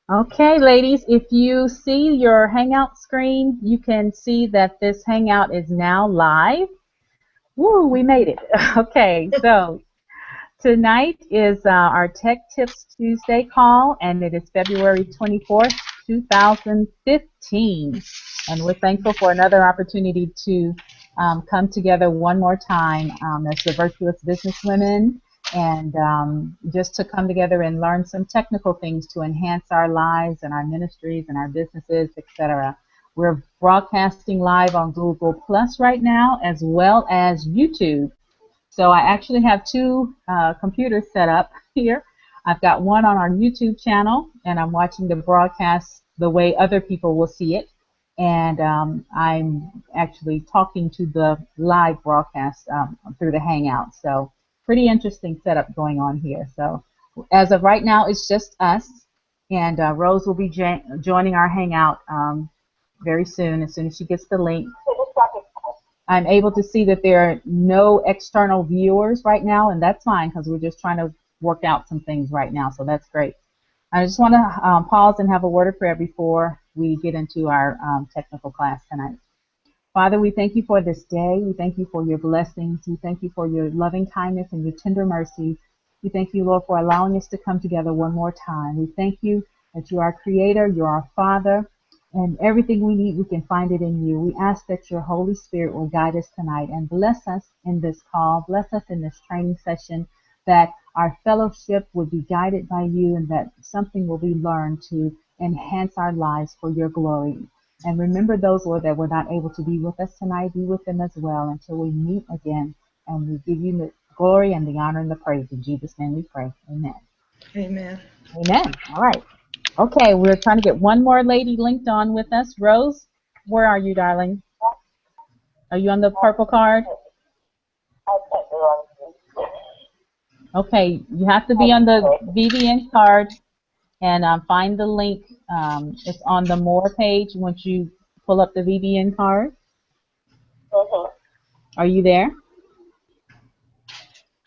Okay, ladies, if you see your Hangout screen, you can see that this Hangout is now live. Woo, we made it. Okay, so tonight is our Tech Tips Tuesday call, and it is February 24th, 2015. And we're thankful for another opportunity to come together one more time as the Virtuous Businesswomen and just to come together and learn some technical things to enhance our lives and our ministries and our businesses, etc. We're broadcasting live on Google Plus right now as well as YouTube. So I actually have two computers set up here. I've got one on our YouTube channel, and I'm watching the broadcast the way other people will see it. And I'm actually talking to the live broadcast through the Hangout. So pretty interesting setup going on here. So as of right now, it's just us. And Rose will be joining our Hangout very soon as she gets the link. I'm able to see that there are no external viewers right now, and that's fine because we're just trying to work out some things right now, so that's great. I just want to pause and have a word of prayer before we get into our technical class tonight. Father, we thank you for this day. We thank you for your blessings. We thank you for your loving kindness and your tender mercies. We thank you, Lord, for allowing us to come together one more time. We thank you that you are our creator, you're our Father, and everything we need, we can find it in you. We ask that your Holy Spirit will guide us tonight and bless us in this call, bless us in this training session, that our fellowship will be guided by you and that something will be learned to enhance our lives for your glory. And remember those, Lord, that were not able to be with us tonight, be with them as well until we meet again. And we give you the glory and the honor and the praise. In Jesus' name we pray. Amen. Amen. Amen. All right. Okay, we're trying to get one more lady linked on with us. Rose, where are you, darling? Are you on the purple card? Okay, you have to be on the VBN card and find the link. It's on the More page once you pull up the VBN card. Are you there?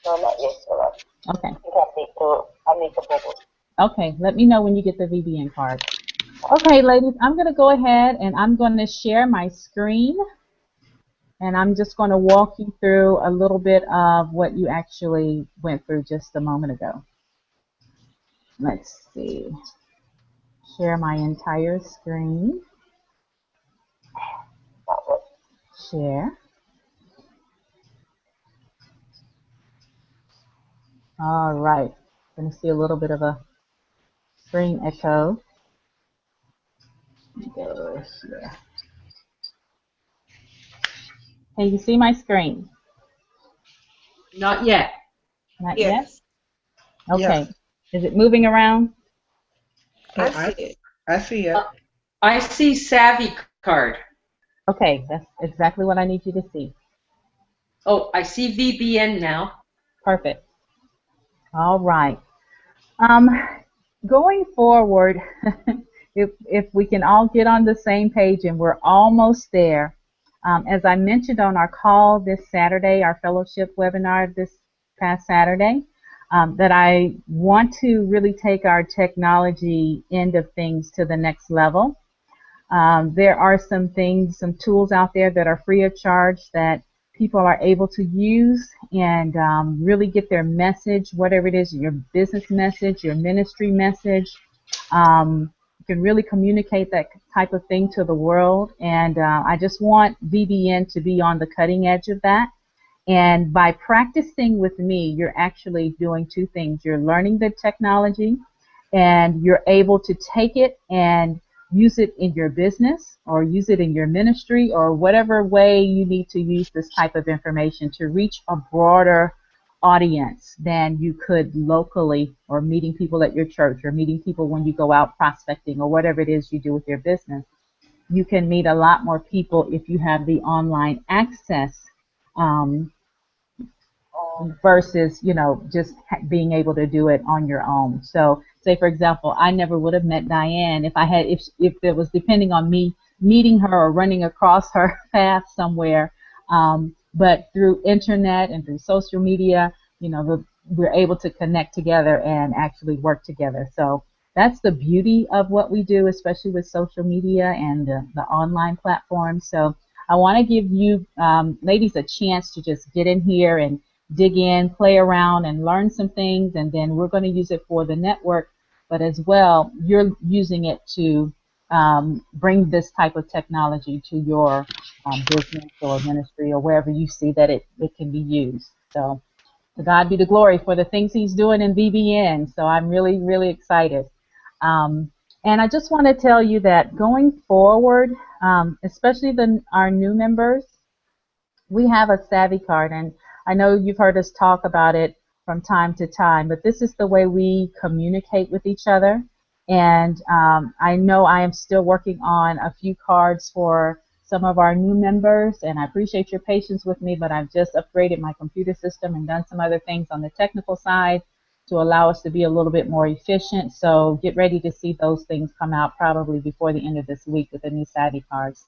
No, not yet, sir. Okay. I need to Google. Okay, let me know when you get the VBN card. Okay, ladies, I'm going to go ahead and I'm going to share my screen. And I'm just going to walk you through a little bit of what you actually went through just a moment ago. Let's see. Share my entire screen. Share. All right. Going to see a little bit of a screen echo. Go here. Hey, you see my screen? Not yet. Not Yes. yet? Okay. Yes. Is it moving around? I see it. I see it. I see Savvy card. Okay, that's exactly what I need you to see. Oh, I see VBN now. Perfect. All right. Going forward, if we can all get on the same page, and we're almost there. As I mentioned on our call this Saturday, our fellowship webinar this past Saturday, that I want to really take our technology end of things to the next level. There are some things, some tools out there that are free of charge that people are able to use and really get their message, whatever it is, your business message, your ministry message. You can really communicate that type of thing to the world, and I just want VBN to be on the cutting edge of that. And by practicing with me, you're actually doing two things. You're learning the technology, and you're able to take it and use it in your business or use it in your ministry or whatever way you need to use this type of information to reach a broader audience than you could locally, or meeting people at your church, or meeting people when you go out prospecting, or whatever it is you do with your business. You can meet a lot more people if you have the online access versus, you know, just being able to do it on your own. So, say for example, I never would have met Diane if it was depending on me meeting her or running across her path somewhere. But through internet and through social media, you know, we're able to connect together and actually work together. So that's the beauty of what we do, especially with social media and the online platform. So I want to give you ladies a chance to just get in here and dig in, play around, and learn some things, and then we're going to use it for the network, but as well, you're using it to bring this type of technology to your business or ministry or wherever you see that it can be used. So to God be the glory for the things he's doing in VBN. So I'm really, really excited. And I just want to tell you that going forward, especially our new members, we have a Savvy card, and I know you've heard us talk about it from time to time, but this is the way we communicate with each other. And I know I am still working on a few cards for some of our new members, and I appreciate your patience with me, but I've just upgraded my computer system and done some other things on the technical side to allow us to be a little bit more efficient. So get ready to see those things come out probably before the end of this week with the new Savvy cards.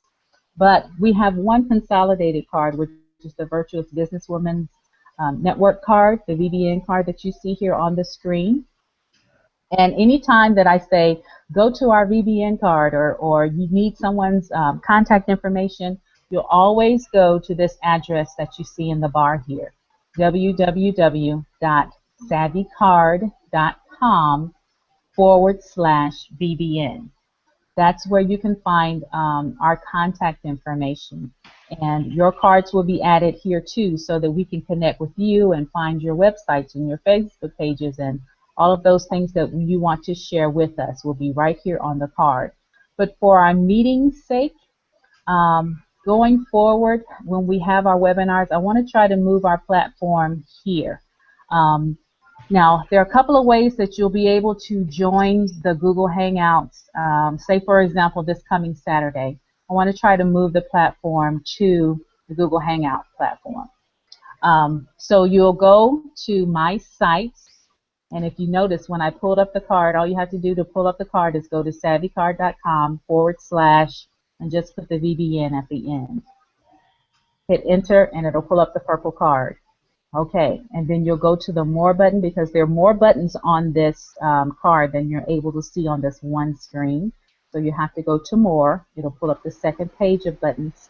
But we have one consolidated card, which is the Virtuous Businesswoman Network card, the VBN card that you see here on the screen. And anytime that I say, go to our VBN card, or you need someone's contact information, you'll always go to this address that you see in the bar here, www.savvycard.com/VBN. That's where you can find our contact information. And your cards will be added here too, so that we can connect with you and find your websites and your Facebook pages, and all of those things that you want to share with us will be right here on the card. But for our meeting's sake, going forward, when we have our webinars, I want to try to move our platform here. Now, there are a couple of ways that you'll be able to join the Google Hangouts. Say, for example, this coming Saturday. I want to try to move the platform to the Google Hangout platform. So you'll go to My Sites, and if you notice, when I pulled up the card, all you have to do to pull up the card is go to savvycard.com / and just put the VBN at the end. Hit enter, and it'll pull up the purple card. Okay, and then you'll go to the More button, because there are more buttons on this card than you're able to see on this one screen. So you have to go to More. It'll pull up the second page of buttons.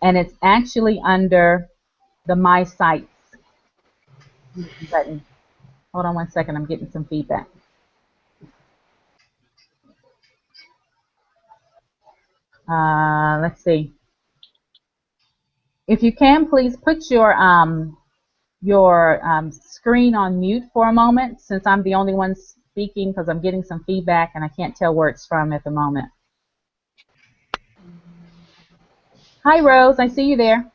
And it's actually under the My Sites button. Hold on one second, I'm getting some feedback. Let's see. If you can, please put your screen on mute for a moment, since I'm the only one speaking, because I'm getting some feedback and I can't tell where it's from at the moment. Hi, Rose. I see you there.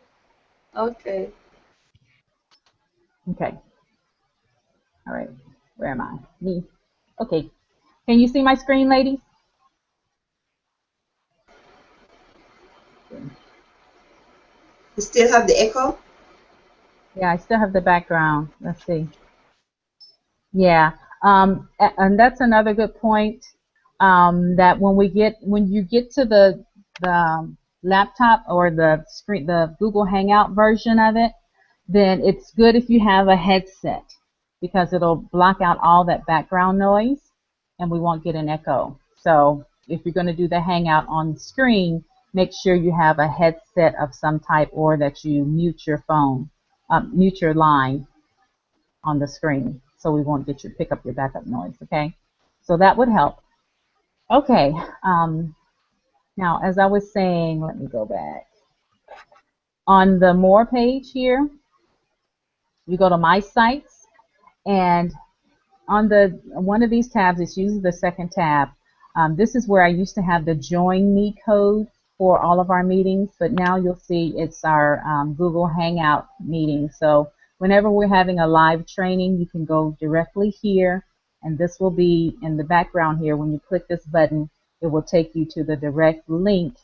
Okay. Okay. All right. Where am I? Me. Okay. Can you see my screen, ladies? You still have the echo? Yeah, I still have the background. Let's see. Yeah. And that's another good point. That when you get to the laptop or the screen, the Google Hangout version of it, then it's good if you have a headset, because it'll block out all that background noise and we won't get an echo. So if you're going to do the Hangout on the screen, make sure you have a headset of some type, or that you mute your phone, mute your line on the screen, so we won't pick up your backup noise. Okay, so that would help. Okay, now as I was saying, let me go back. On the More page here, you go to My Sites, and on one of these tabs, it's usually the second tab. This is where I used to have the Join Me code for all of our meetings, but now you'll see it's our Google Hangout meeting. So whenever we're having a live training, you can go directly here, and this will be in the background here. When you click this button, it will take you to the direct link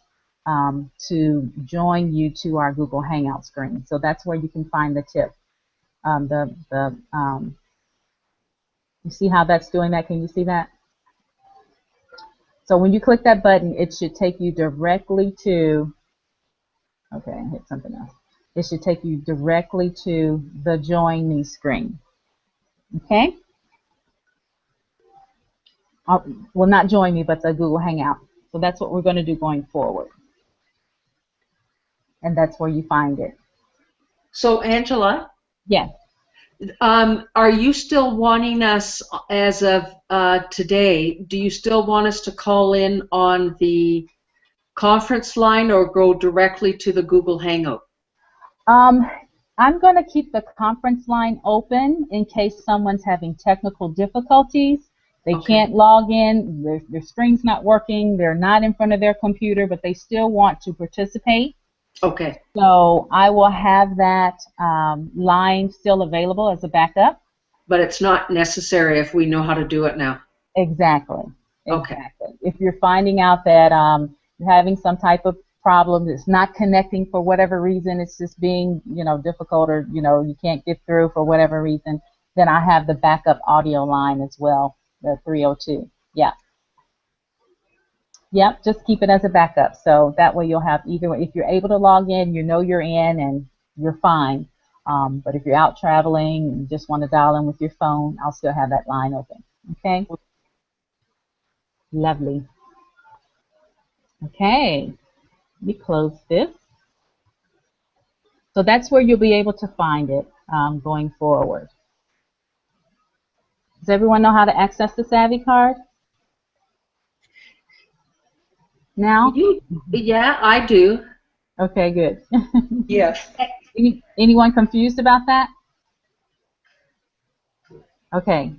to join you to our Google Hangout screen. So that's where you can find the tip. You see how that's doing that? Can you see that? So when you click that button, it should take you directly to, okay, I hit something else. It should take you directly to the Join Me screen. Okay? Will not join me, but the Google Hangout. So that's what we're going to do going forward. And that's where you find it. So, Angela, Yes. are you still wanting us, as of today, do you still want us to call in on the conference line or go directly to the Google Hangout? I'm going to keep the conference line open in case someone's having technical difficulties. They Okay. can't log in, their screen's not working, they're not in front of their computer, but they still want to participate. Okay. So I will have that line still available as a backup. But it's not necessary if we know how to do it now. Exactly. Okay. Exactly. If you're finding out that you're having some type of problem, it's not connecting for whatever reason, it's just being, difficult, or, you can't get through for whatever reason, then I have the backup audio line as well, the 302. Yeah. Yep, just keep it as a backup. So that way you'll have either way. If you're able to log in, you're in and you're fine. But if you're out traveling and just want to dial in with your phone, I'll still have that line open. Okay? Lovely. Okay. Let me close this. So that's where you'll be able to find it going forward. Does everyone know how to access the Savvy card? Now? Yeah, I do. Okay, good. Yes. Anyone confused about that? Okay.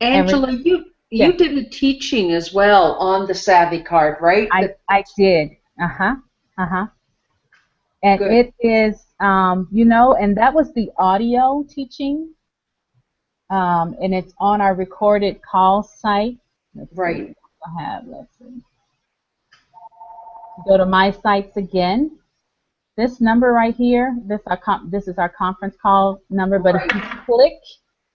Angela, you Yes. did a teaching as well on the Savvy card, right? I did. Uh-huh. Uh-huh. And Good. it is, and that was the audio teaching, and it's on our recorded call site. Let's Right. see. Let's see. Go to My Sites again. This number right here, this is our conference call number, but if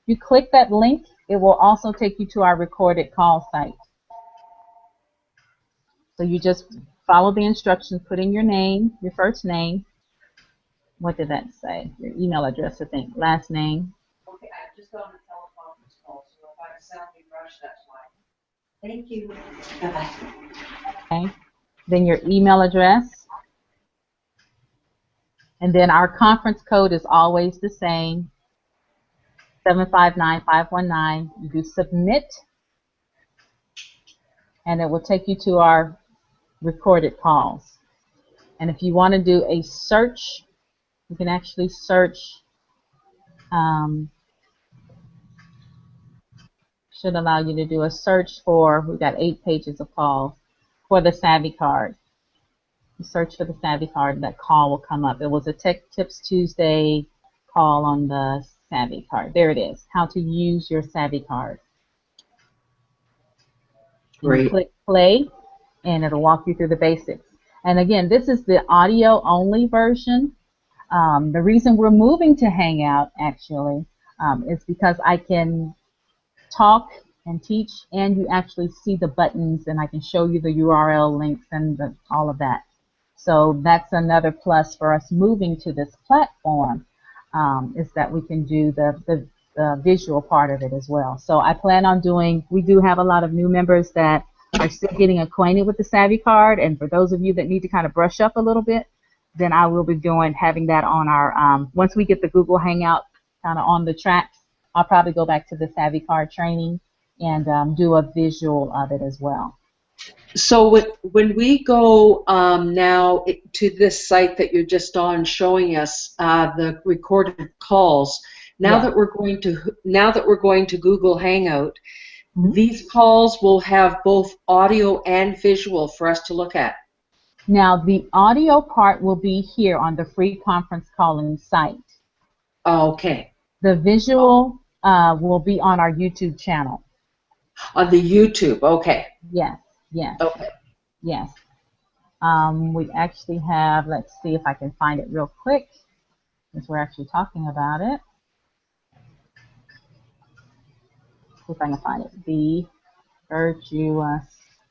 you click that link, it will also take you to our recorded call site. So you just follow the instructions, put in your name, your first name. What did that say? Your email address, I think. Last name. Okay, I just got on a teleconference call, so if I sound rushed, that's why. Thank you. Bye-bye. Okay. Then your email address. And then our conference code is always the same, 759519. You do submit, and it will take you to our recorded calls. And if you want to do a search, you can actually search, should allow you to do a search for, we've got 8 pages of calls, for the Savvy card. You search for the Savvy card, that call will come up. It was a Tech Tips Tuesday call on the Savvy card. There it is, how to use your Savvy card. Great. You click play, and it'll walk you through the basics. And again, this is the audio-only version. The reason we're moving to Hangout, actually, is because I can talk and teach, and you actually see the buttons, and I can show you the URL links and all of that. So that's another plus for us moving to this platform, is that we can do the visual part of it as well. So I plan on we do have a lot of new members that are still getting acquainted with the Savvy card, and for those of you that need to kind of brush up a little bit, then I will be having that on our, once we get the Google Hangout kind of on the tracks, I'll probably go back to the Savvy card training and do a visual of it as well. So when we go now to this site that you're just on showing us the recorded calls, now that we're going to Google Hangout, these calls will have both audio and visual for us to look at. Now the audio part will be here on the free conference calling site. Okay. The visual will be on our YouTube channel. On the YouTube, okay. Yes, yes. Okay. Yes. We actually have, let's see if I can find it real quick, since we're actually talking about it. See if I can find it. The Virtuous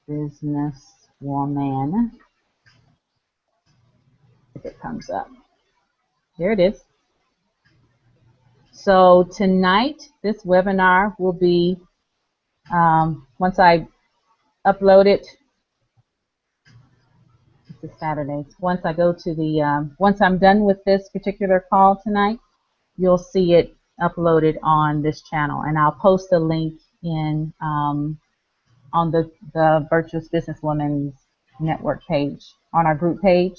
Businesswoman. If it comes up. There it is. So tonight, this webinar will be, once I upload it. It's a Saturday. Once I go to the, once I'm done with this particular call tonight, you'll see it uploaded on this channel, and I'll post a link in on the Virtuous Businesswomen's Network page, on our group page.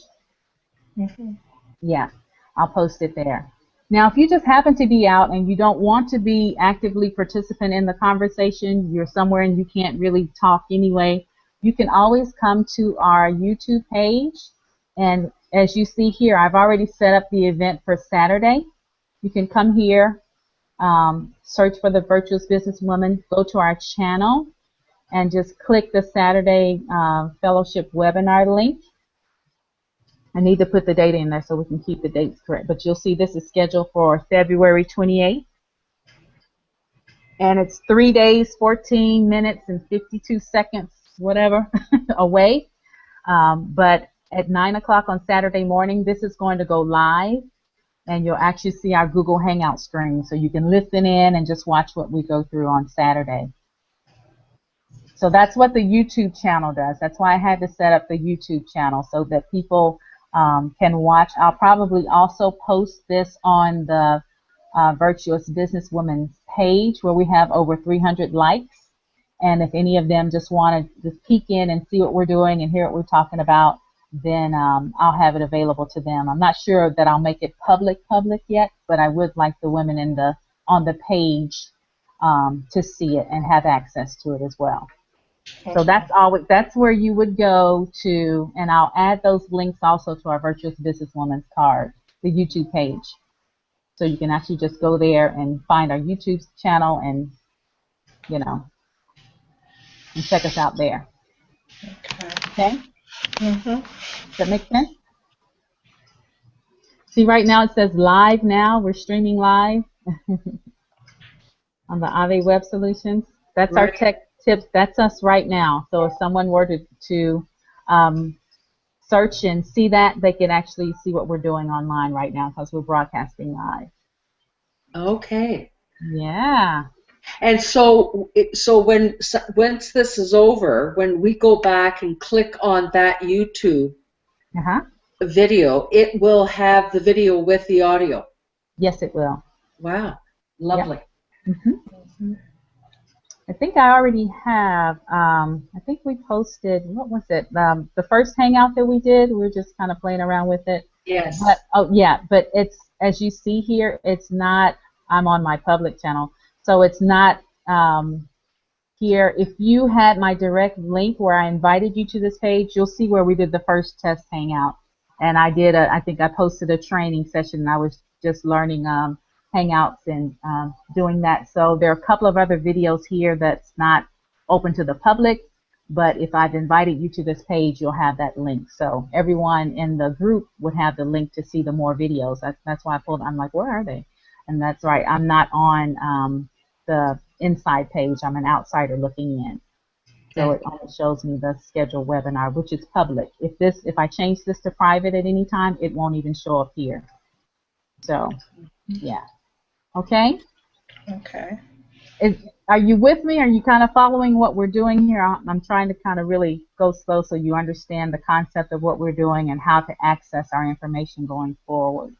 Yeah, I'll post it there. Now, if you just happen to be out and you don't want to be actively participant in the conversation, you're somewhere and you can't really talk anyway, you can always come to our YouTube page. And as you see here, I've already set up the event for Saturday. You can come here, search for the Virtuous Businesswoman, go to our channel, and just click the Saturday Fellowship webinar link. I need to put the date in there so we can keep the dates correct. But you'll see this is scheduled for February 28th. And it's 3 days, 14 minutes, and 52 seconds, whatever, away. But at 9 o'clock on Saturday morning, this is going to go live. And you'll actually see our Google Hangout screen. So you can listen in and just watch what we go through on Saturday. So that's what the YouTube channel does. That's why I had to set up the YouTube channel so that people can watch. I'll probably also post this on the Virtuous Businesswoman's page where we have over 300 likes. And if any of them just want to just peek in and see what we're doing and hear what we're talking about, then I'll have it available to them. I'm not sure that I'll make it public yet, but I would like the women in the on the page to see it and have access to it as well. So that's where you would go to, and I'll add those links also to our Virtuous Businesswoman's card, the YouTube page. So you can actually just go there and find our YouTube channel and, you know, and check us out there. Okay? Does that make sense? See, right now it says live now. We're streaming live on the Ave Web Solutions. That's right. Our tech tips. That's us right now. So if someone were to search and see that, they can actually see what we're doing online right now because we're broadcasting live. Okay. Yeah. And so once this is over, when we go back and click on that YouTube video, it will have the video with the audio. Yes, it will. Wow. Lovely. Yep. I think I already have, I think we posted, what was it, the first hangout that we did, we were just kind of playing around with it. Yes. But, oh, yeah, but it's, as you see here, it's not, I'm on my public channel, so it's not here. If you had my direct link where I invited you to this page, you'll see where we did the first test hangout. And I did, I think I posted a training session, and I was just learning Hangouts and doing that. So there are a couple of other videos here that's not open to the public, but if I've invited you to this page, you'll have that link. So everyone in the group would have the link to see the more videos. That's why I pulled, I'm like, where are they? And that's right, I'm not on the inside page. I'm an outsider looking in. So it only shows me the scheduled webinar, which is public. If I change this to private at any time, it won't even show up here. So, yeah. Okay? Okay. Are you with me? Are you kind of following what we're doing here? I'm trying to kind of really go slow so you understand the concept of what we're doing and how to access our information going forward.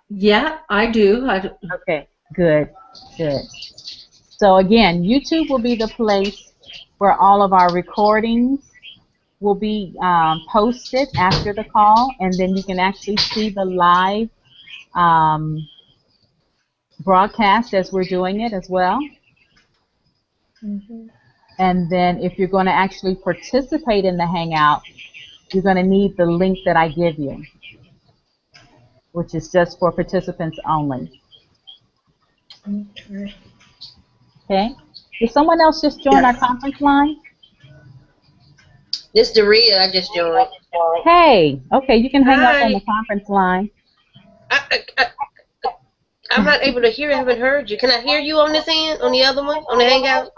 Yeah, I do. Okay, good, good. So again, YouTube will be the place where all of our recordings will be posted after the call, and then you can actually see the live broadcast as we're doing it as well. And then if you're going to actually participate in the Hangout, you're going to need the link that I give you, which is just for participants only. Okay. Did someone else just join our conference line? This is Daria. I just joined. Hey. Okay, you can hang up Hi. on the conference line. I'm not able to hear. I haven't heard you. Can I hear you on this end? On the other one? On the Hangout?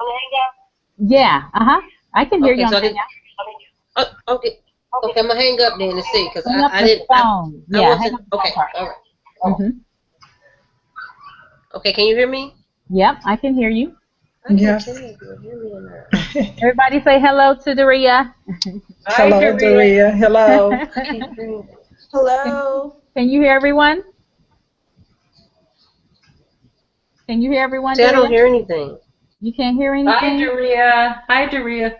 Yeah. I can hear you on so the Hangout. Okay. Okay, I'm gonna hang up then and see, because Hang up I the didn't. phone. I Yeah. wasn't. Hang up the Okay. phone All part. right. Okay. Can you hear me? Yep, I can hear you. I can't Yes. tell if you hear me or not. Everybody say hello to Daria. Hi, Hello, Daria. Daria. Hello. I can't hear you. Hello. Can you hear everyone? Can you hear everyone, See, I don't Daria? hear anything. You can't hear Hi, anything? Daria. Hi, Daria.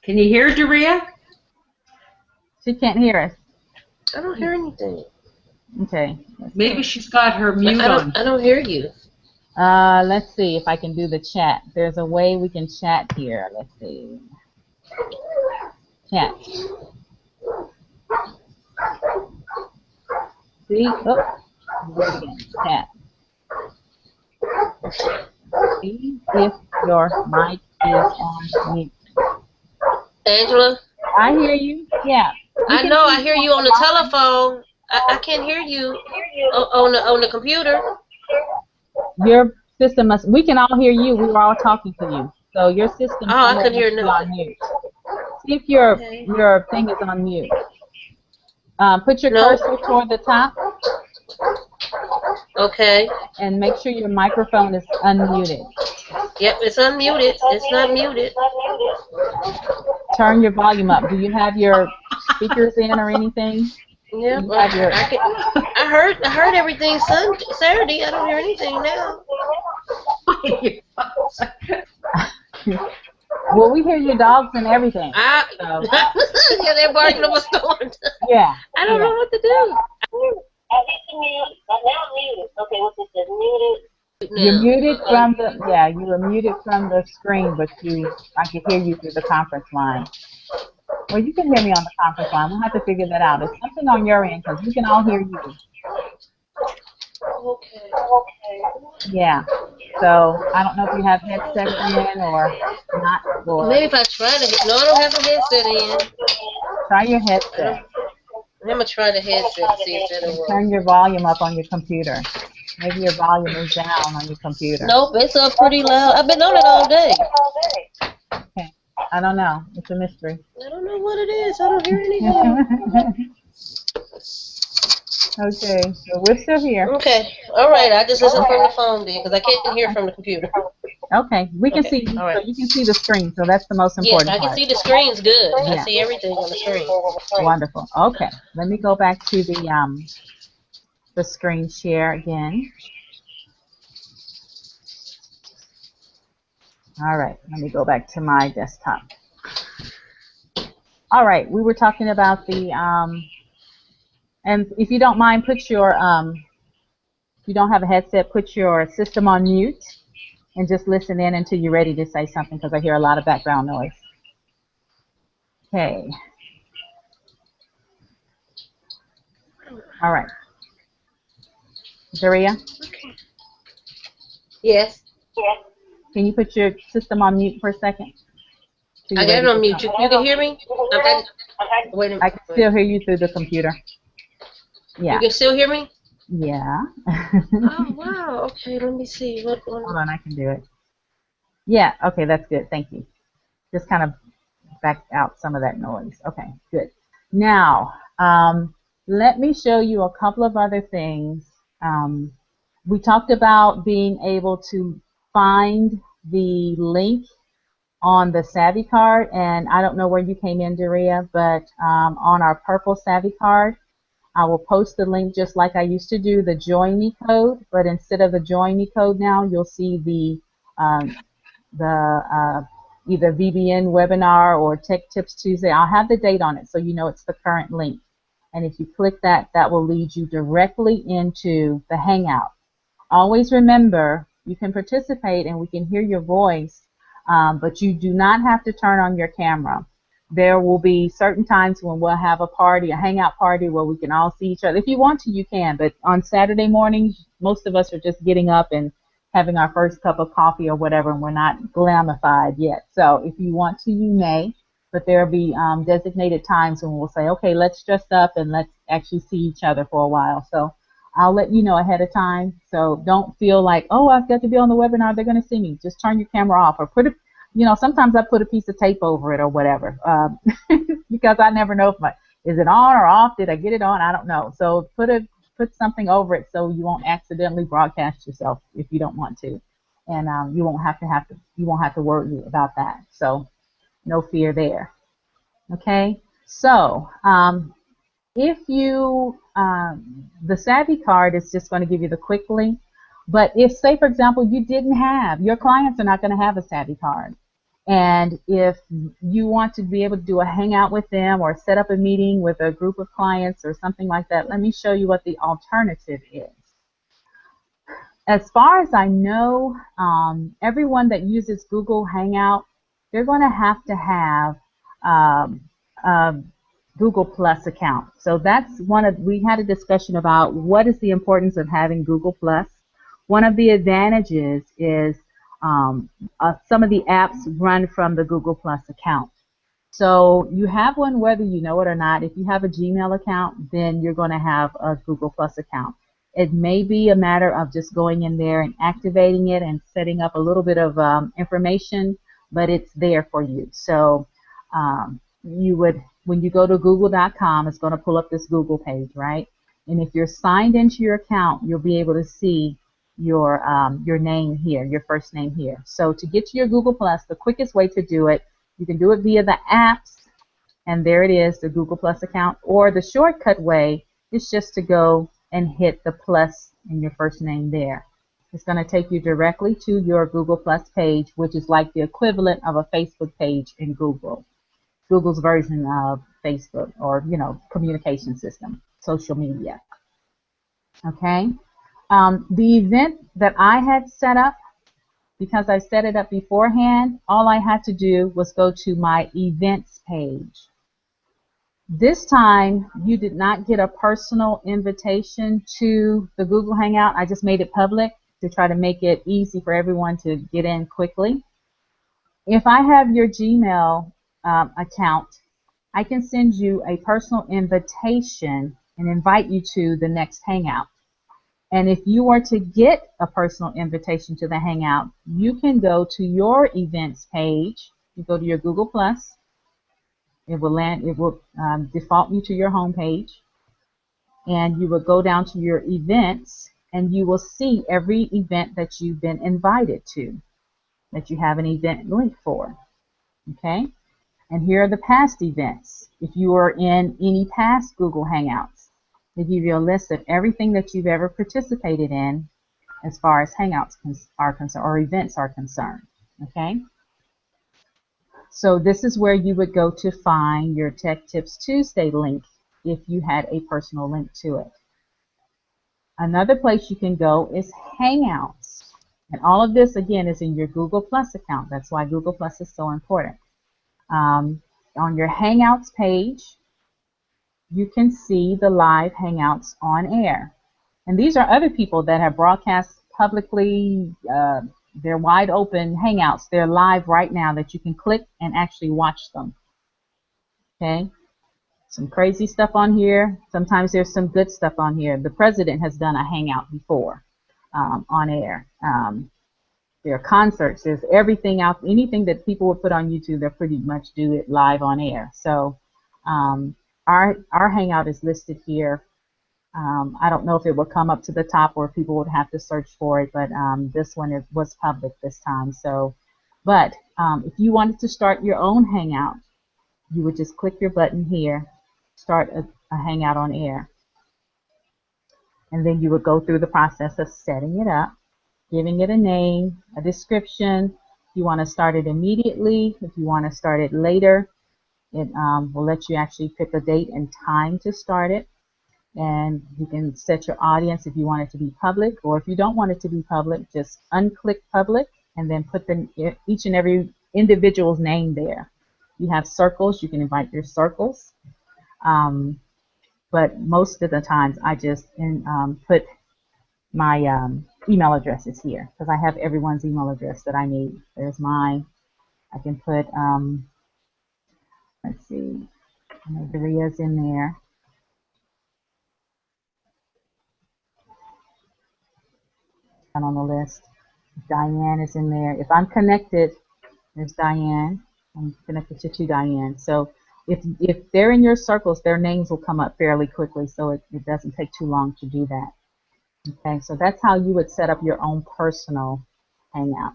Can you hear Daria? She can't hear us. I don't hear anything. Okay. Maybe she's got her mute on. I don't hear you. Let's see if I can do the chat. There's a way we can chat here. Let's see. Chat. See? Oh, do it again. Chat. See if your mic is on mute. Angela, I hear you. Yeah. We I can know hear I you hear on you on the line. telephone. I can't hear you on the computer. Your system must. We can all hear you. We were all talking to you. So your system Oh, I somewhere couldn't hear must be on nothing. mute. See if your Okay. your thing is on mute. Put your No. cursor toward the top Okay. and make sure your microphone is unmuted. Yep, it's unmuted. It's not muted. Turn your volume up. Do you have your speakers in or anything? Yep. You have your- I heard everything Saturday. I don't hear anything now. Well, we hear your dogs and everything. So, Yeah, they're barking up a storm. yeah. I don't know what to do. I need to mute. Now I'm muted. Okay, what's it says? Muted. You're Now. muted from the you were muted from the screen, but I could hear you through the conference line. Well, you can hear me on the conference line. We'll have to figure that out. It's something on your end because we can all hear you. Okay. Yeah. So I don't know if you have headsets in or not. Or Maybe if I try to. No, I don't have a headset in. try your headset I'm gonna try the headset to see if that'll and work. turn your volume up on your computer. Maybe your volume is down on your computer. Nope, it's up pretty loud. I've been on it all day. Okay. I don't know. It's a mystery. I don't know what it is. I don't hear anything. Okay. So we're still here. Okay. All right. I just listened from the phone then, because I can't hear from the computer. Okay. We can Okay, see you. all right. So you can see the screen. So that's the most Yes, important I can part. see the screen's good. I Yeah. see everything on the screen. Wonderful. Okay. Let me go back to the screen share again. All right. Let me go back to my desktop. All right. We were talking about the and if you don't mind, put your if you don't have a headset, put your system on mute and just listen in until you're ready to say something because I hear a lot of background noise. Okay. All right. Daria, Yes. can you put your system on mute for a second? So I you're got ready it on to mute. talk? You can hear me? Wait a I minute. can still hear you through the computer. Yeah. You can still hear me? Yeah. Oh, wow. Okay, let me see. Hold on, I can do it. Yeah, okay, that's good. Thank you. Just kind of back out some of that noise. Okay, good. Now, let me show you a couple of other things. We talked about being able to find the link on the Savvy card, and I don't know where you came in, Daria, but on our purple Savvy card, I will post the link just like I used to do, the Join Me code, but instead of the Join Me code now, you'll see the either VBN webinar or Tech Tips Tuesday. I'll have the date on it so you know it's the current link. And if you click that, that will lead you directly into the Hangout. Always remember, you can participate and we can hear your voice, but you do not have to turn on your camera. There will be certain times when we'll have a party, a hangout party where we can all see each other. If you want to, you can, but on Saturday mornings, most of us are just getting up and having our first cup of coffee or whatever, and we're not glamified yet. So if you want to, you may, but there will be designated times when we'll say, okay, let's dress up and let's actually see each other for a while. So I'll let you know ahead of time. So don't feel like, oh, I've got to be on the webinar, they're going to see me. Just turn your camera off or put it, you know, sometimes I put a piece of tape over it or whatever because I never know if is it on or off? Did I get it on? I don't know. So put a put something over it so you won't accidentally broadcast yourself if you don't want to, and you won't have to worry about that. So no fear there. Okay. So if you the Savvy card is just going to give you the quick link, but if, say for example, you didn't have, your clients are not going to have a Savvy card, and if you want to be able to do a hangout with them or set up a meeting with a group of clients or something like that, let me show you what the alternative is. As far as I know, everyone that uses Google Hangout, they're going to have a Google Plus account. So that's we had a discussion about what is the importance of having Google Plus. One of the advantages is some of the apps run from the Google Plus account. So you have one whether you know it or not. If you have a Gmail account, then you're going to have a Google Plus account. It may be a matter of just going in there and activating it and setting up a little bit of information, but it's there for you. So you would, when you go to google.com, it's going to pull up this Google page, right? And if you're signed into your account, you'll be able to see your name here, your first name here. So to get to your Google Plus, the quickest way to do it, you can do it via the apps, and there it is, the Google Plus account, or the shortcut way is just to go and hit the plus in your first name there. It's going to take you directly to your Google Plus page, which is like the equivalent of a Facebook page in Google. Google's version of Facebook, or, you know, communication system, social media. Okay. The event that I had set up, because I set it up beforehand, all I had to do was go to my events page. This time, you did not get a personal invitation to the Google Hangout. I just made it public to try to make it easy for everyone to get in quickly. If I have your Gmail account, I can send you a personal invitation and invite you to the next Hangout. And if you were to get a personal invitation to the Hangout, you can go to your events page. You go to your Google Plus. It will default you to your home page, and you will go down to your events, and you will see every event that you've been invited to, that you have an event link for. Okay? And here are the past events. If you are in any past Google Hangouts, they give you a list of everything that you've ever participated in as far as Hangouts are concerned, or events are concerned. Okay? So this is where you would go to find your Tech Tips Tuesday link if you had a personal link to it. Another place you can go is Hangouts. And all of this, again, is in your Google Plus account. That's why Google Plus is so important. On your Hangouts page, you can see the live Hangouts on air. And these are other people that have broadcast publicly. They're wide open Hangouts. They're live right now that you can click and actually watch them. Okay? Some crazy stuff on here. Sometimes there's some good stuff on here. The president has done a Hangout before on air. There are concerts. There's everything out. Anything that people would put on YouTube, they pretty much do it live on air. So our Hangout is listed here. I don't know if it would come up to the top or people would have to search for it, but this one was public this time. So, but if you wanted to start your own Hangout, you would just click your button here, start a Hangout on air. And then you would go through the process of setting it up, giving it a name, a description. If you want to start it immediately, if you want to start it later, it will let you actually pick a date and time to start it. And you can set your audience if you want it to be public, or if you don't want it to be public, just unclick public and then put each and every individual's name there. You have circles, you can invite your circles. But most of the times I just put my email addresses here because I have everyone's email address that I need. There's mine. I can put, let's see, Maria's in there. And on the list, Diane is in there. If I'm connected, there's Diane. I'm connected to Diane. So if they're in your circles, their names will come up fairly quickly, so it doesn't take too long to do that. Okay, so that's how you would set up your own personal Hangout.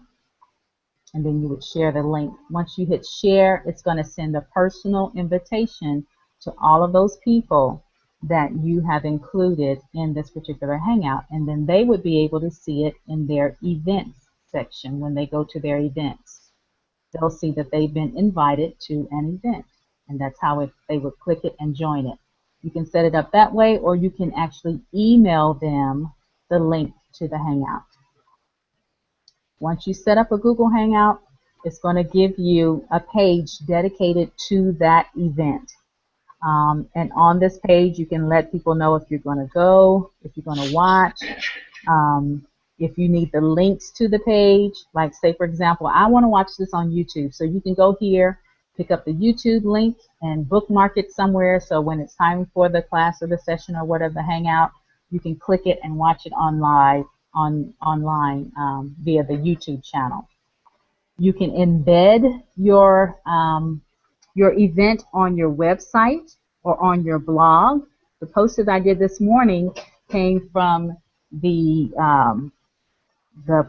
And then you would share the link. Once you hit share, it's going to send a personal invitation to all of those people that you have included in this particular Hangout. And then they would be able to see it in their events section when they go to their events. They'll see that they've been invited to an event. And that's how they would click it and join it. You can set it up that way, or you can actually email them the link to the Hangout. Once you set up a Google Hangout, it's going to give you a page dedicated to that event. And on this page, you can let people know if you're going to go, if you're going to watch, if you need the links to the page. Like, say, for example, I want to watch this on YouTube. So you can go here, pick up the YouTube link, and bookmark it somewhere. So when it's time for the class or the session or whatever, the Hangout, you can click it and watch it online via the YouTube channel. You can embed your event on your website or on your blog. The post that I did this morning came from the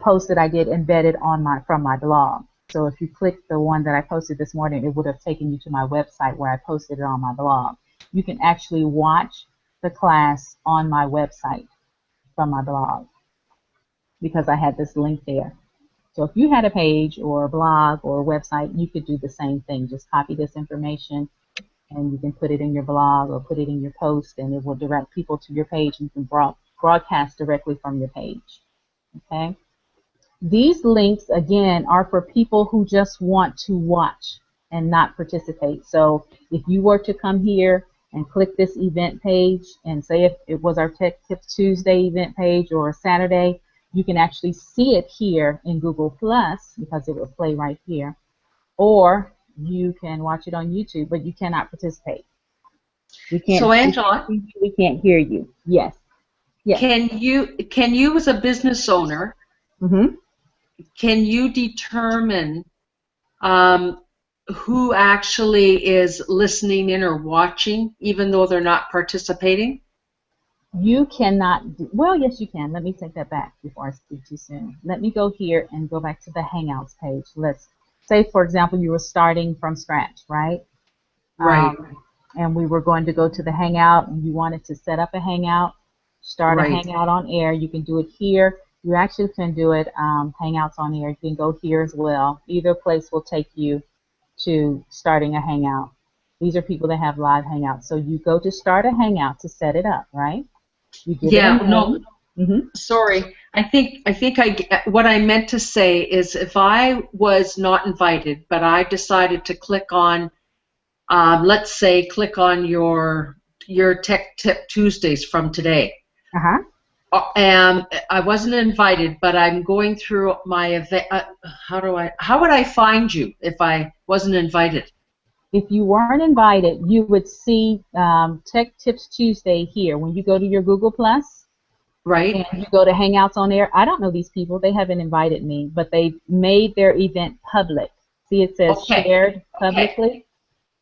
post that I did embedded on from my blog. So if you click the one that I posted this morning, it would have taken you to my website where I posted it on my blog. You can actually watch the class on my website from my blog, because I had this link there. So if you had a page or a blog or a website, you could do the same thing. Just copy this information and you can put it in your blog or put it in your post, and it will direct people to your page, and you can broadcast directly from your page. Okay? These links, again, are for people who just want to watch and not participate. So if you were to come here and click this event page, and say if it was our Tech Tips Tuesday event page or Saturday, you can actually see it here in Google Plus, because it will play right here. Or you can watch it on YouTube, but you cannot participate. We can't. So, Angela, we can't hear you. Yes. Yes. Can you as a business owner, can you determine who actually is listening in or watching, even though they're not participating? You cannot, well, yes, you can. Let me take that back before I speak too soon. Let me go here and go back to the Hangouts page. Let's say, for example, you were starting from scratch, right? Right. And we were going to go to the Hangout, and you wanted to set up a Hangout, start a Hangout on air. You can do it here. You actually can do it Hangouts on air. You can go here as well. Either place will take you to starting a Hangout. These are people that have live Hangouts. So you go to start a Hangout to set it up, right? You give it a name. Sorry. I think what I meant to say is, if I was not invited, but I decided to click on, let's say, click on your Tech Tip Tuesdays from today. And I wasn't invited, but I'm going through my event. How would I find you if I wasn't invited? If you weren't invited, you would see Tech Tips Tuesday here. When you go to your Google Plus, right, and you go to Hangouts on Air, I don't know these people. They haven't invited me, but they made their event public. See, it says shared publicly.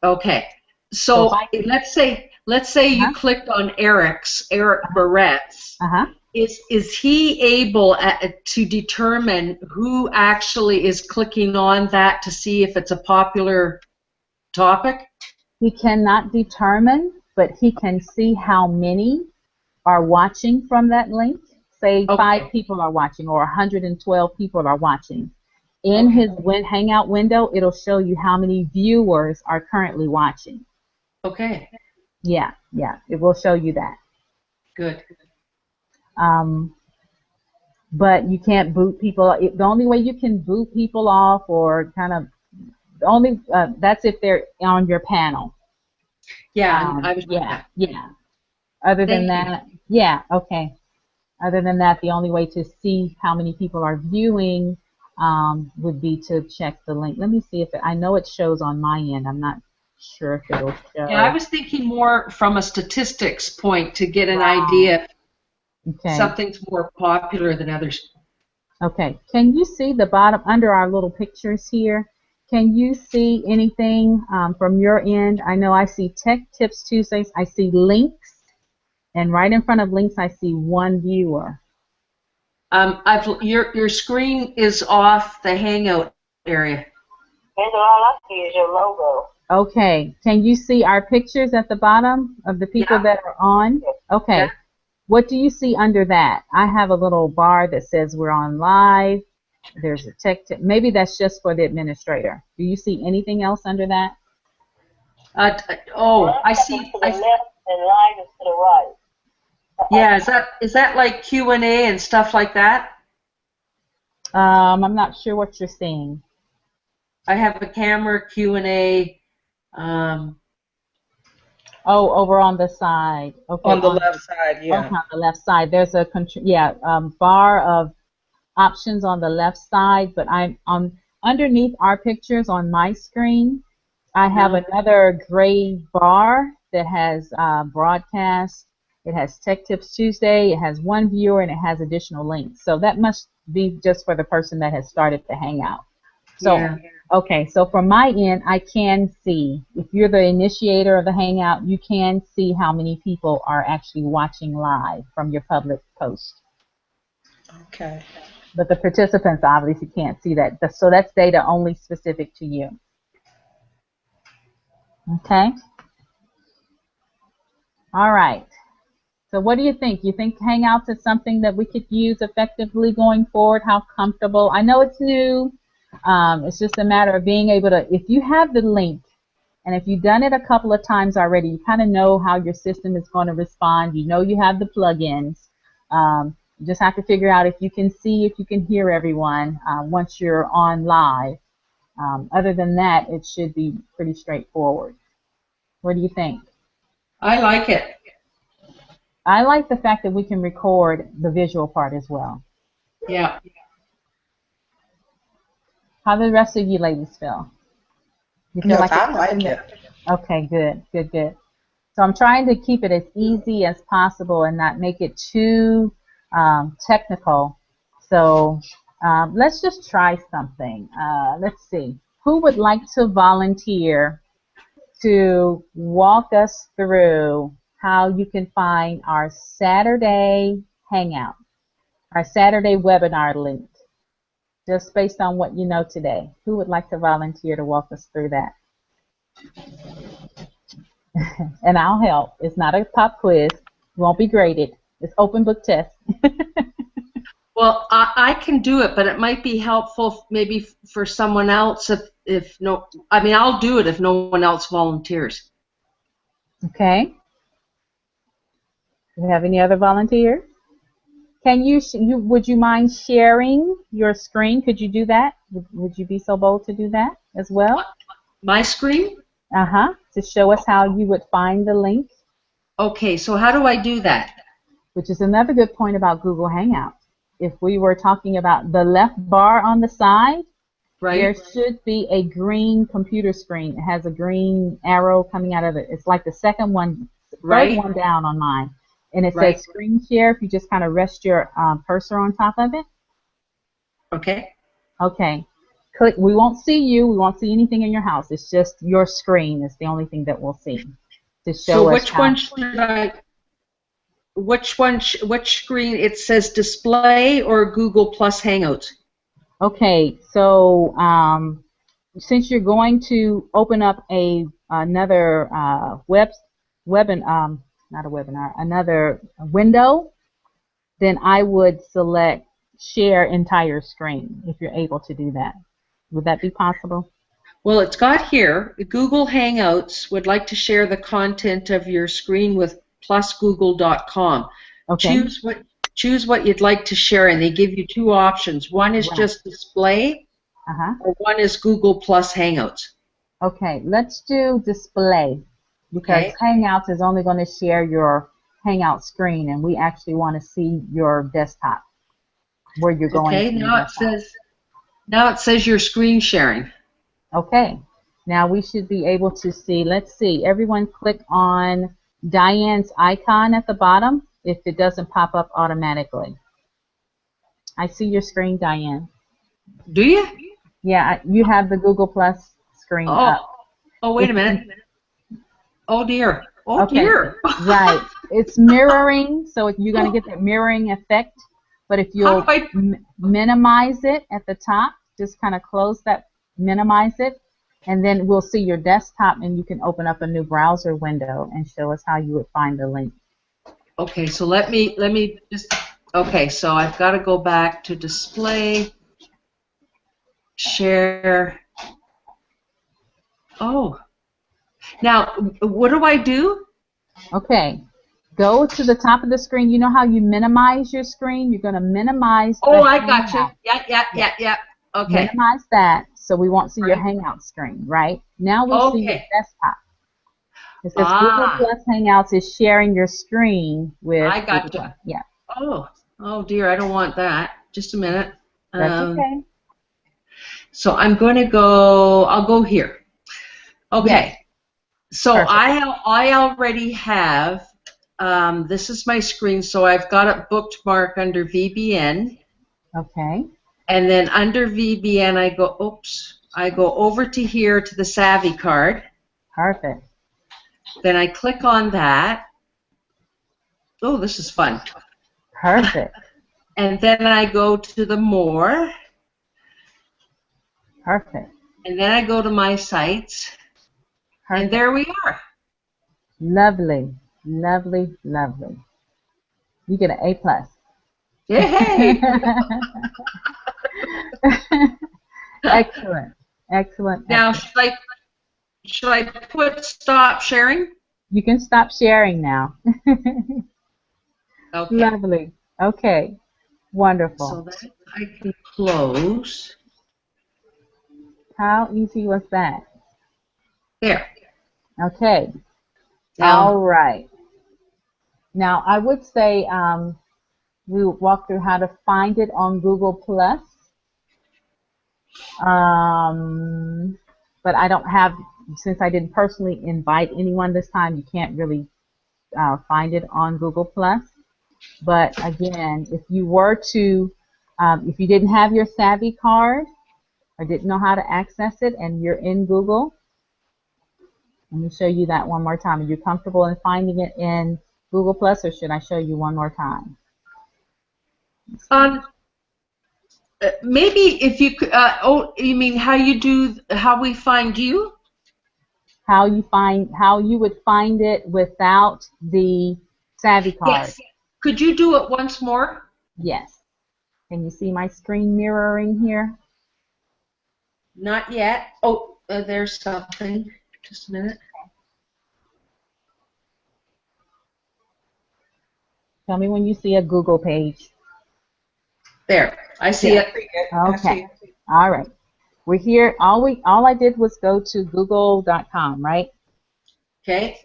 Okay. So let's say you clicked on Eric Barrett's. Is he able to determine who actually is clicking on that to see if it's a popular topic? He cannot determine, but he can see how many are watching from that link. Say 5 people are watching, or 112 people are watching. In his Hangout window, it'll show you how many viewers are currently watching. Okay. Yeah, it will show you that. Good. But you can't boot people. The only way you can boot people off, or kind of, that's if they're on your panel. Yeah, yeah. Other than that, Other than that, the only way to see how many people are viewing would be to check the link. Let me see if I know it shows on my end. I'm not sure if it'll show. Yeah, I was thinking more from a statistics point to get an idea if something's more popular than others. Okay. Can you see the bottom under our little pictures here? Can you see anything from your end? I know I see Tech Tips Tuesdays. I see links, and right in front of links, I see one viewer. Your screen is off the Hangout area. And all I see is your logo. Okay. Can you see our pictures at the bottom of the people that are on? Okay. Yeah. What do you see under that? I have a little bar that says we're on live. There's a tech tip. Maybe that's just for the administrator. Do you see anything else under that? I see. To the left and live is to the right. Yeah, is that like Q&A and stuff like that? I'm not sure what you're seeing. I have a camera, Q&A. Oh, over on the side. Okay. On the left side, yeah. Okay, on the left side. There's a bar of options on the left side, but I'm underneath our pictures on my screen. I have another gray bar that has broadcast. It has Tech Tips Tuesday. It has one viewer and it has additional links. So that must be just for the person that has started the Hangout. So, okay, so from my end, I can see, if you're the initiator of the Hangout, you can see how many people are actually watching live from your public post. Okay. But the participants obviously can't see that. So that's data only specific to you. Okay? All right. So what do you think? You think Hangouts is something that we could use effectively going forward? How comfortable? I know it's new. It's just a matter of being able to, if you have the link, and if you've done it a couple of times already, you kind of know how your system is going to respond. You know you have the plugins. You just have to figure out if you can see, if you can hear everyone once you're on live. Other than that, it should be pretty straightforward. What do you think? I like it. I like the fact that we can record the visual part as well. Yeah. How do the rest of you ladies feel? You feel like I like it. Okay, good, good, good. So I'm trying to keep it as easy as possible and not make it too technical. So let's just try something. Let's see. Who would like to volunteer to walk us through how you can find our Saturday Hangout, our Saturday webinar link, just based on what you know today? Who would like to volunteer to walk us through that? And I'll help. It's not a pop quiz. It won't be graded. It's open book test. Well, I can do it, but it might be helpful maybe for someone else if no. I mean, I'll do it if no one else volunteers. Okay. Do you have any other volunteers? Can would you mind sharing your screen? Could you do that? Would you be so bold to do that as well? My screen? To show us how you would find the link. Okay, so how do I do that? Which is another good point about Google Hangouts. If we were talking about the left bar on the side, Right. there should be a green computer screen. It has a green arrow coming out of it. It's like the second one, Right. third one down on mine. And it Right. says screen share if you just kind of rest your cursor on top of it. Okay. Okay. Click. We won't see you. We won't see anything in your house. It's just your screen is the only thing that we'll see. To show So us which how. one should I? Which screen? It says display or Google Plus Hangouts. Okay. So since you're going to open up another another window, then I would select share entire screen if you're able to do that. Would that be possible? Well, it's got here, Google Hangouts would like to share the content of your screen with plusgoogle.com. Okay. Choose what you'd like to share, and they give you two options. One is just display, or one is Google Plus Hangouts. Okay, let's do display, because Okay. Hangouts is only going to share your Hangout screen, and we actually want to see your desktop, where you're going. Okay, now it says your screen sharing. Okay, now we should be able to see. Let's see. Everyone click on Diane's icon at the bottom if it doesn't pop up automatically. I see your screen, Diane. Do you? Yeah, you have the Google Plus screen up. Oh, wait a minute. Oh dear. Oh Okay. dear. Right. It's mirroring, so you're going to get that mirroring effect. But if you'll How do I- minimize it at the top, just kind of close that, minimize it, and then we'll see your desktop, and you can open up a new browser window and show us how you would find the link. Okay, so let me just. Okay, so I've got to go back to display, share. Oh. Now, what do I do? Okay. Go to the top of the screen. You know how you minimize your screen? You're going to minimize Oh, the I got you. Hangout. Yeah. Okay. Minimize that so we won't see your Hangout screen, right? Now we see your Okay. desktop. It says Google Plus Hangouts is sharing your screen with I got Google you. Plus. Yeah, Oh dear, I don't want that. Just a minute. that's okay. So I'm going to go. I'll go here. Okay. Yes. So Perfect. I already have. This is my screen, so I've got it bookmarked under VBN, Okay. and then under VBN I go. Oops. I go over to here to the Savvy card. Perfect. Then I click on that. Oh, this is fun. Perfect. And then I go to the more, Perfect. and then I go to my sites, and Perfect. there we are. Lovely. Lovely. Lovely. You get an A+. Yay! Excellent. Excellent. Now, Excellent. should I put stop sharing? You can stop sharing now. Okay. Lovely. Okay. Wonderful. So that I can close. How easy was that? There. Okay. Now, All right. Now, I would say we'll walk through how to find it on Google Plus. But I don't have, since I didn't personally invite anyone this time, you can't really find it on Google Plus. But again, if you were to, if you didn't have your Savvy card or didn't know how to access it and you're in Google, let me show you that one more time. Are you comfortable in finding it in Google Plus, or should I show you one more time? maybe if you could. Oh, you mean how we find you? How you would find it without the Savvy card? Yes. Could you do it once more? Yes. Can you see my screen mirroring here? Not yet. Oh, there's something. Just a minute. Tell me when you see a Google page. There. I see it. Okay. All right. We're here. All I did was go to google.com, right? Okay.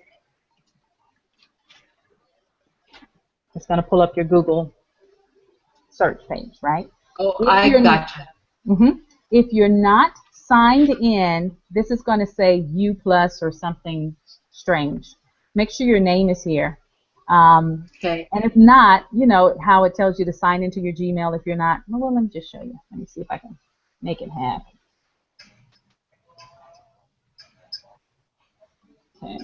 It's going to pull up your Google search page, right? Oh, I got you. If you're not signed in, this is going to say U plus or something strange. Make sure your name is here. Okay. And if not, you know how it tells you to sign into your Gmail if you're not. Well, let me just show you. Let me see if I can make it happen. Okay.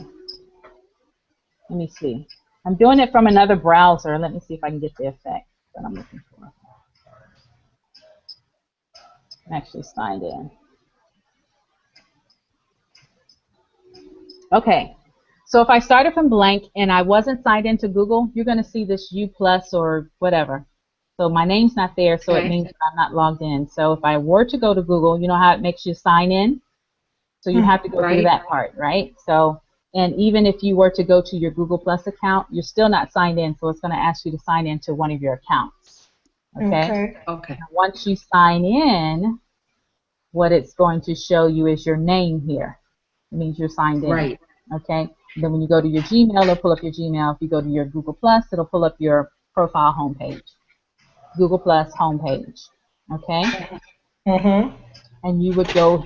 Let me see. I'm doing it from another browser. Let me see if I can get the effect that I'm looking for. I'm actually signed in. Okay. So if I started from blank and I wasn't signed into Google, you're going to see this U plus or whatever. So my name's not there, so it means that I'm not logged in. So if I were to go to Google, you know how it makes you sign in? So you have to go through that part, right? So, and even if you were to go to your Google Plus account, you're still not signed in, so it's going to ask you to sign into one of your accounts. Okay? Okay. Now, once you sign in, what it's going to show you is your name here. It means you're signed in. Right. Okay? And then when you go to your Gmail, it'll pull up your Gmail. If you go to your Google Plus, it'll pull up your profile homepage. Google Plus homepage. Okay? And you would go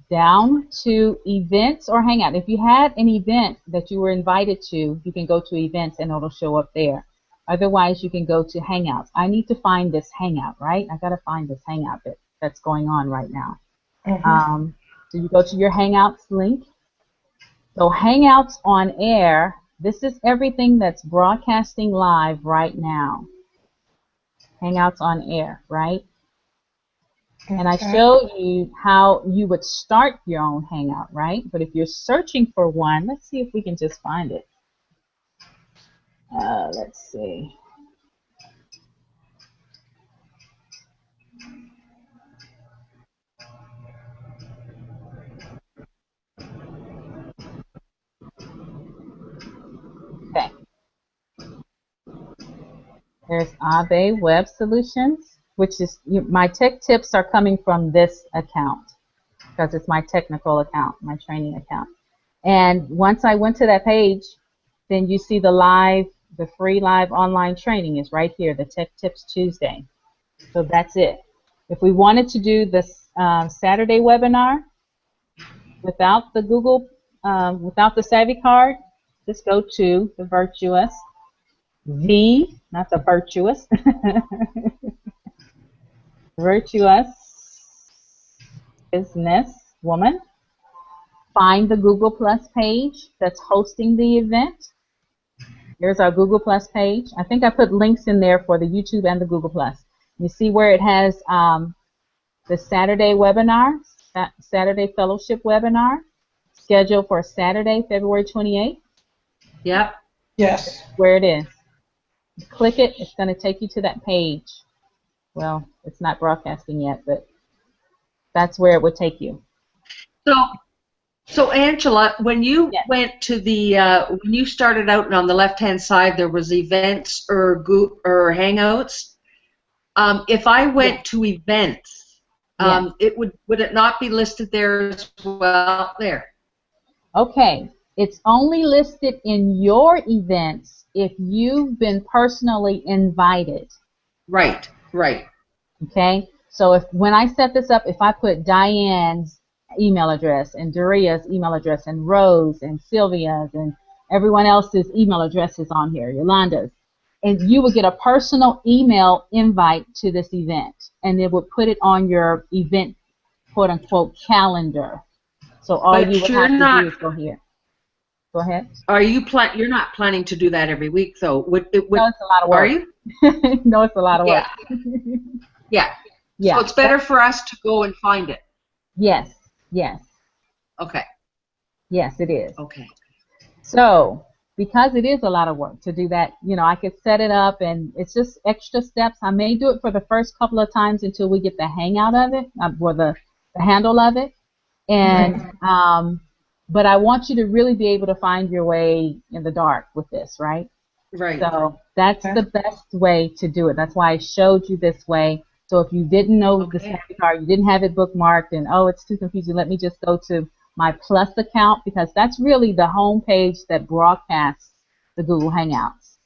down to events or hangout. If you had an event that you were invited to, you can go to events and it'll show up there. Otherwise, you can go to hangouts. I need to find this hangout, right? I got to find this hangout that's going on right now. So you go to your Hangouts link. So Hangouts on Air, this is everything that's broadcasting live right now. Hangouts on Air, right? And I showed you how you would start your own Hangout, right? But if you're searching for one, let's see if we can just find it. Let's see. Okay. There's Abe Web Solutions, which is my tech tips are coming from this account because it's my technical account, my training account. And once I went to that page, then you see the free live online training is right here, the Tech Tips Tuesday. So that's it. If we wanted to do this Saturday webinar without the Google, without the Savvy card, just go to the Virtuous, not the Virtuous, Virtuous Business Woman. Find the Google Plus page that's hosting the event. Here's our Google Plus page. I think I put links in there for the YouTube and the Google Plus. You see where it has the Saturday webinar, Saturday Fellowship webinar, scheduled for Saturday, February 28th? Yep. Yes. Where it is. You click it, it's going to take you to that page. Well, it's not broadcasting yet, but that's where it would take you. So Angela, when you went to the, when you started out and on the left-hand side there was events or Hangouts, if I went to events, it would it not be listed there as well? There. Okay, it's only listed in your events if you've been personally invited. Right, right. Okay, so when I set this up, if I put Diane's email address and Doria's email address and Rose and Sylvia's and everyone else's email addresses on here, Yolanda's, and you would get a personal email invite to this event, and it would put it on your event, quote unquote, calendar. So all you would have to do is go here. Go ahead. Are you you're not planning to do that every week though? No, it's a lot of work. Are you? No, it's a lot of work. Yeah. Yeah. So it's better for us to go and find it. Yes. Yes. Okay. Yes, it is. Okay. So, because it is a lot of work to do that, you know, I could set it up and it's just extra steps. I may do it for the first couple of times until we get the hang out of it, or the handle of it. And, but I want you to really be able to find your way in the dark with this, right? Right. So that's the best way to do it. That's why I showed you this way. So if you didn't know the Savvy card, you didn't have it bookmarked, and oh, it's too confusing, let me just go to my Plus account, because that's really the home page that broadcasts the Google Hangouts.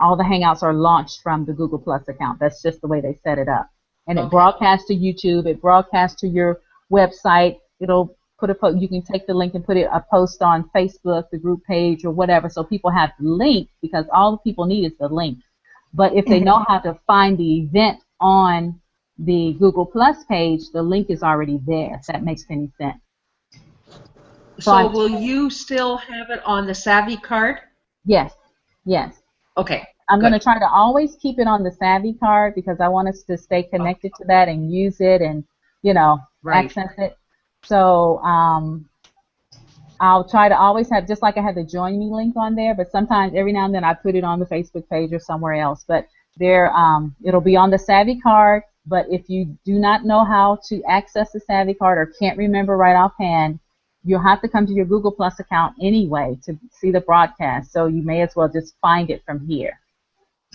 All the Hangouts are launched from the Google Plus account. That's just the way they set it up. And it broadcasts to YouTube. It broadcasts to your website. It'll put you can take the link and put a post on Facebook, the group page, or whatever, so people have the link, because all the people need is the link. But if they know how to find the event on the Google Plus page, the link is already there, if that makes any sense. So will you still have it on the Savvy card? Yes, yes. Okay. I'm going to try to always keep it on the Savvy card because I want us to stay connected to that and use it and, you know, access it. So I'll try to always have, just like I have the Join Me link on there, but sometimes every now and then I put it on the Facebook page or somewhere else. But there, it'll be on the Savvy card. But if you do not know how to access the Savvy card or can't remember right offhand, you'll have to come to your Google Plus account anyway to see the broadcast. So you may as well just find it from here.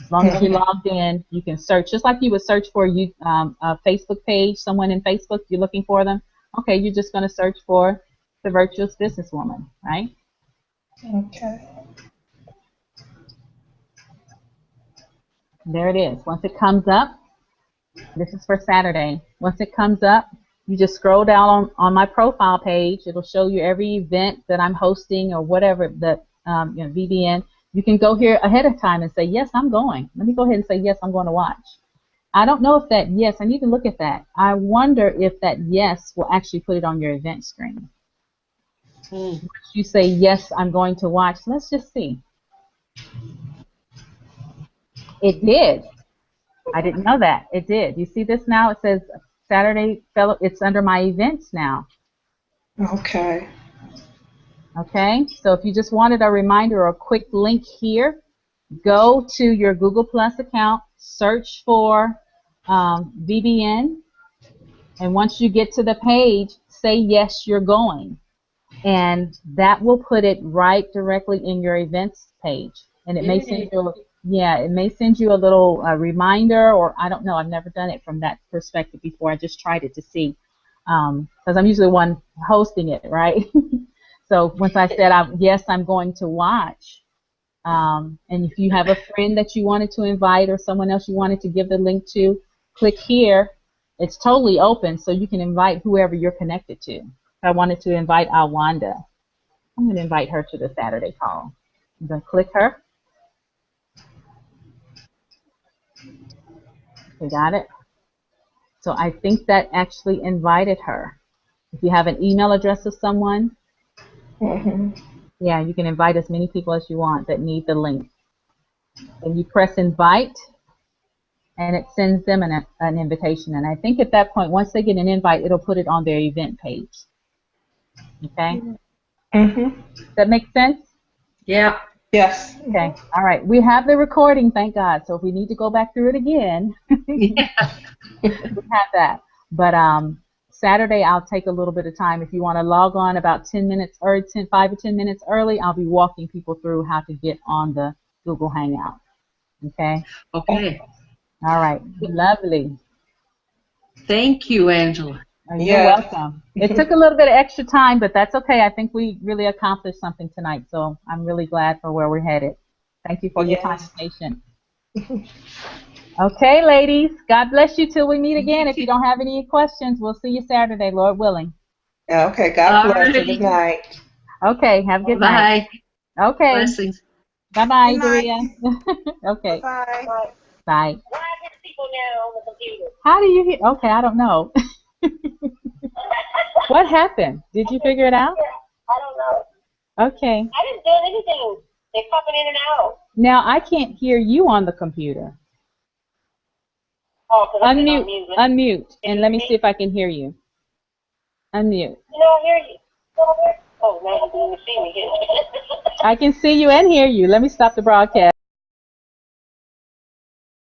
As long as you're logged in, you can search, just like you would search for a Facebook page, someone in Facebook, you're looking for them. Okay, you're just going to search for the Virtuous Businesswoman, right? Okay. There it is. Once it comes up, this is for Saturday. Once it comes up, you just scroll down on my profile page. It'll show you every event that I'm hosting or whatever that, you know, VBN. You can go here ahead of time and say, yes, I'm going. Let me go ahead and say, yes, I'm going to watch. I don't know if that yes, I need to look at that. I wonder if that yes will actually put it on your event screen. Hmm. You say, yes, I'm going to watch. Let's just see. It did. I didn't know that. It did. You see this now? It says Saturday Fellow. It's under my events now. Okay. Okay? So if you just wanted a reminder or a quick link here, go to your Google Plus account, search for VBN, and once you get to the page, say yes, you're going. And that will put it right directly in your events page. And it may send you, it may send you a little reminder, or I don't know. I've never done it from that perspective before. I just tried it to see, because I'm usually the one hosting it, right? So once I said, yes, I'm going to watch, and if you have a friend that you wanted to invite or someone else you wanted to give the link to, click here. It's totally open, so you can invite whoever you're connected to. I wanted to invite Alwanda. I'm going to invite her to the Saturday call. I'm going to click her. We got it. So I think that actually invited her. If you have an email address of someone, yeah, you can invite as many people as you want that need the link. And you press invite, and it sends them an invitation. And I think at that point, once they get an invite, it'll put it on their event page. Okay? Does that make sense? Yeah. Yes. Okay. All right. We have the recording, thank God. So if we need to go back through it again, Yeah. we have that. But Saturday, I'll take a little bit of time. If you want to log on about 10 minutes or 5 or 10 minutes early, I'll be walking people through how to get on the Google Hangout. Okay? Okay. All right. Lovely. Thank you, Angela. You're Yes. welcome. It took a little bit of extra time, but that's okay. I think we really accomplished something tonight, so I'm really glad for where we're headed. Thank you for your time and patience. Okay, ladies. God bless you till we meet again. If you don't have any questions, we'll see you Saturday, Lord willing. Okay. God bless you. Alrighty. Good night. Okay. Have a good night. Bye. Okay. Blessings. Bye-bye, Good night. Daria. Okay. Bye. Why Bye. I hear people now on the computer? How do you hear? Okay, I don't know. What happened? Did you figure it out? I don't know. Okay. I didn't do anything. They're popping in and out. Now I can't hear you on the computer. Oh, because I've been on Unmute. music. Unmute. And let me see if I can hear you. Unmute. No, I hear you. Oh, now you can see me. I can see you and hear you. Let me stop the broadcast.